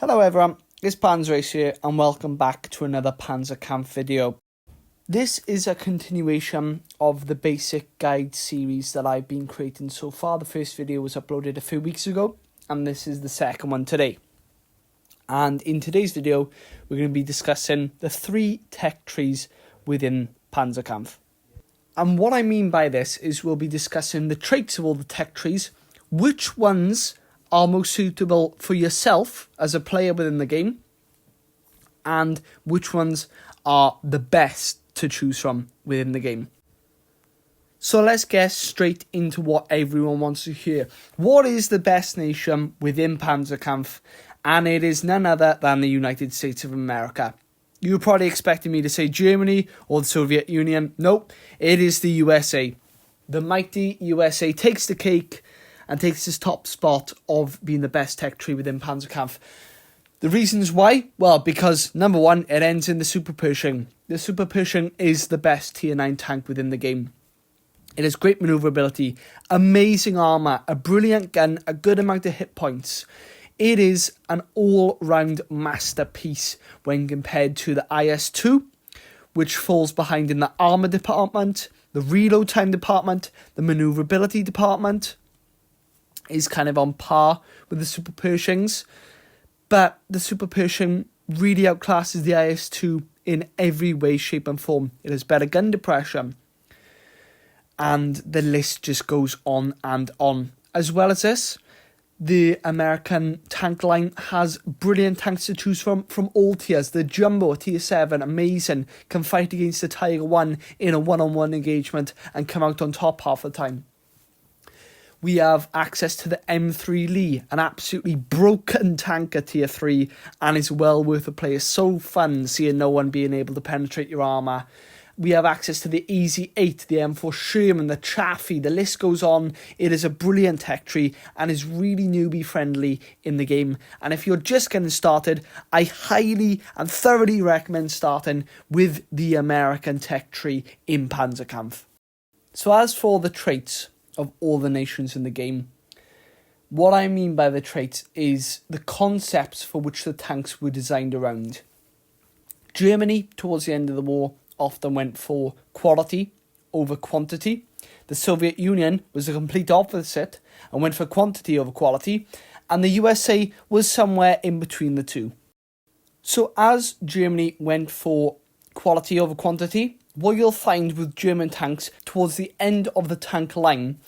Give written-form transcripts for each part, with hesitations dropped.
Hello everyone, it's Panzer here and welcome back to another Panzerkampf video. This is a continuation of the basic guide series that I've been creating so far. The first video was uploaded a few weeks ago and this is the second one today. And in today's video, we're going to be discussing the 3 tech trees within Panzerkampf. And what I mean by this is we'll be discussing the traits of all the tech trees, which ones are most suitable for yourself as a player within the game, and which ones are the best to choose from within the game. So let's get straight into what everyone wants to hear. What is the best nation within Panzerkampf? And it is none other than the United States of America. You're probably expecting me to say Germany or the Soviet Union. Nope, it is the USA. The mighty USA takes the cake and takes his top spot of being the best tech tree within Panzerkampf. The reasons why? Well, because number one, it ends in the Super Pershing. The Super Pershing is the best tier 9 tank within the game. It has great maneuverability, amazing armour, a brilliant gun, a good amount of hit points. It is an all-round masterpiece when compared to the IS-2, which falls behind in the armour department, the reload time department, the maneuverability department is kind of on par with the Super Pershings, but the Super Pershing really outclasses the IS-2 in every way, shape and form. It has better gun depression, and the list just goes on and on. As well as this, the American tank line has brilliant tanks to choose from all tiers. The Jumbo, tier 7, amazing, can fight against the Tiger 1 in a one-on-one engagement and come out on top half the time. We have access to the M3 Lee, an absolutely broken tank at tier 3, and is well worth a play. It's so fun seeing no one being able to penetrate your armour. We have access to the Easy 8, the M4 Sherman, the Chaffee, the list goes on. It is a brilliant tech tree and is really newbie friendly in the game. And if you're just getting started, I highly and thoroughly recommend starting with the American tech tree in Panzerkampf. So as for the traits of all the nations in the game, what I mean by the traits is the concepts for which the tanks were designed around. Germany, towards the end of the war, often went for quality over quantity. The Soviet Union was the complete opposite and went for quantity over quality, and the USA was somewhere in between the two. So as Germany went for quality over quantity, what you'll find with German tanks towards the end of the tank line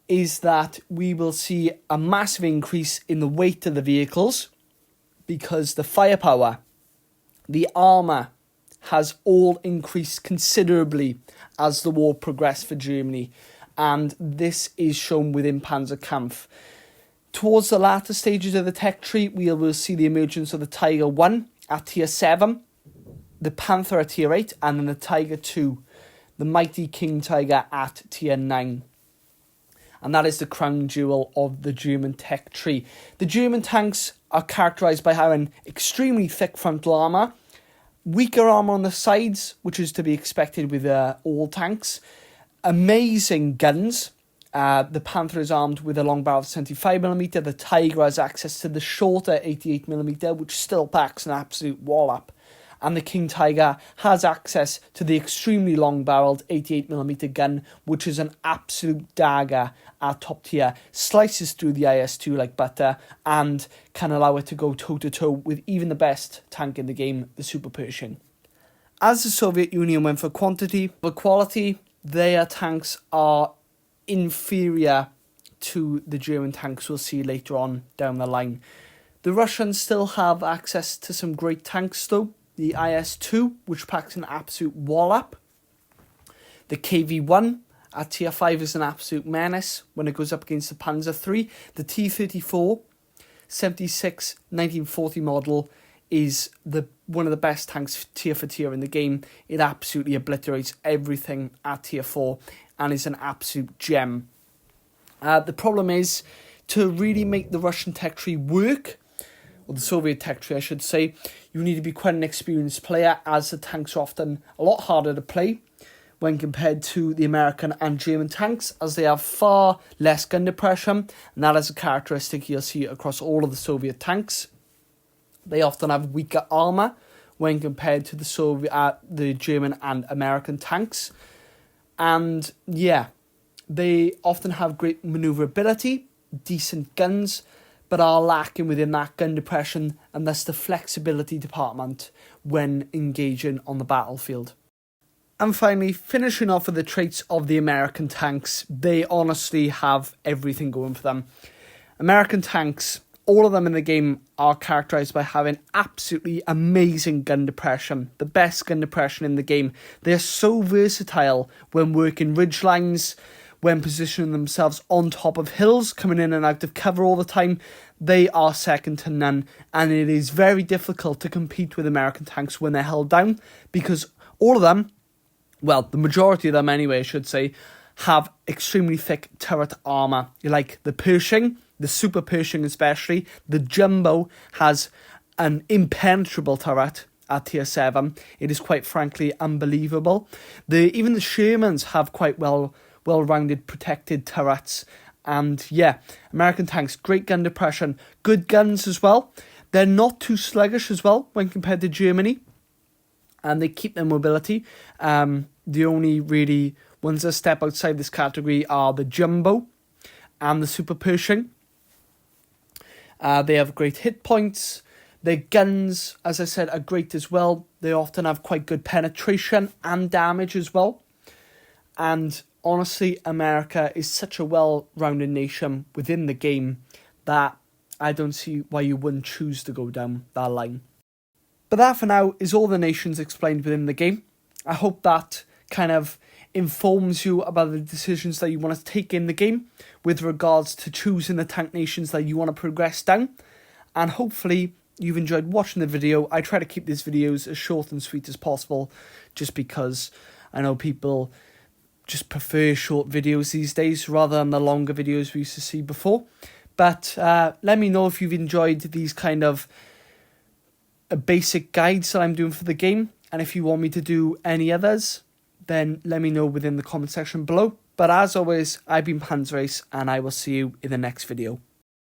is that we will see a massive increase in the weight of the vehicles because the firepower, the armour, has all increased considerably as the war progressed for Germany, and this is shown within Panzerkampf. Towards the latter stages of the tech tree, we will see the emergence of the Tiger 1 at tier 7, the Panther at tier 8, and then the Tiger 2, the mighty King Tiger at tier 9. And that is the crown jewel of the German tech tree. The German tanks are characterised by having extremely thick frontal armour, weaker armour on the sides, which is to be expected with all tanks, amazing guns. The Panther is armed with a long barrel of 75mm, the Tiger has access to the shorter 88mm, which still packs an absolute wallop. And the King Tiger has access to the extremely long-barreled 88mm gun, which is an absolute dagger at top tier, slices through the IS-2 like butter, and can allow it to go toe-to-toe with even the best tank in the game, the Super Pershing. As the Soviet Union went for quantity, but quality, their tanks are inferior to the German tanks we'll see later on down the line. The Russians still have access to some great tanks though. The IS-2, which packs an absolute wallop. The KV-1 at tier 5 is an absolute menace when it goes up against the Panzer III. The T-34 76 1940 model is one of the best tanks tier for tier in the game. It absolutely obliterates everything at tier 4 and is an absolute gem. The problem is, to really make the Russian tech tree work, or the Soviet tech tree I should say, you need to be quite an experienced player, as the tanks are often a lot harder to play when compared to the American and German tanks, as they have far less gun depression, and that is a characteristic you'll see across all of the Soviet tanks. They often have weaker armour when compared to the German and American tanks. And yeah, they often have great manoeuvrability, decent guns, but are lacking within that gun depression and thus the flexibility department when engaging on the battlefield. And finally, finishing off with the traits of the American tanks, they honestly have everything going for them. American tanks, all of them in the game, are characterised by having absolutely amazing gun depression, the best gun depression in the game. They're so versatile when working ridge lines, when positioning themselves on top of hills, coming in and out of cover all the time. They are second to none, and it is very difficult to compete with American tanks when they're held down, because all of them, well, the majority of them anyway, I should say, have extremely thick turret armour. Like the Pershing, the Super Pershing especially, the Jumbo has an impenetrable turret at tier 7. It is quite frankly unbelievable. Even the Shermans have quite well-rounded protected turrets. And yeah, American tanks, great gun depression, good guns as well. They're not too sluggish as well when compared to Germany. And they keep their mobility. The only really ones that step outside this category are the Jumbo and the Super Pershing. They have great hit points. Their guns, as I said, are great as well. They often have quite good penetration and damage as well. And honestly, America is such a well-rounded nation within the game that I don't see why you wouldn't choose to go down that line. But that for now is all the nations explained within the game. I hope that kind of informs you about the decisions that you want to take in the game with regards to choosing the tank nations that you want to progress down. And hopefully you've enjoyed watching the video. I try to keep these videos as short and sweet as possible just because I know people just prefer short videos these days rather than the longer videos we used to see before. But let me know if you've enjoyed these kind of basic guides that I'm doing for the game, and if you want me to do any others, then let me know within the comment section below. But as always, I've been Panzerkampf, and I will see you in the next video.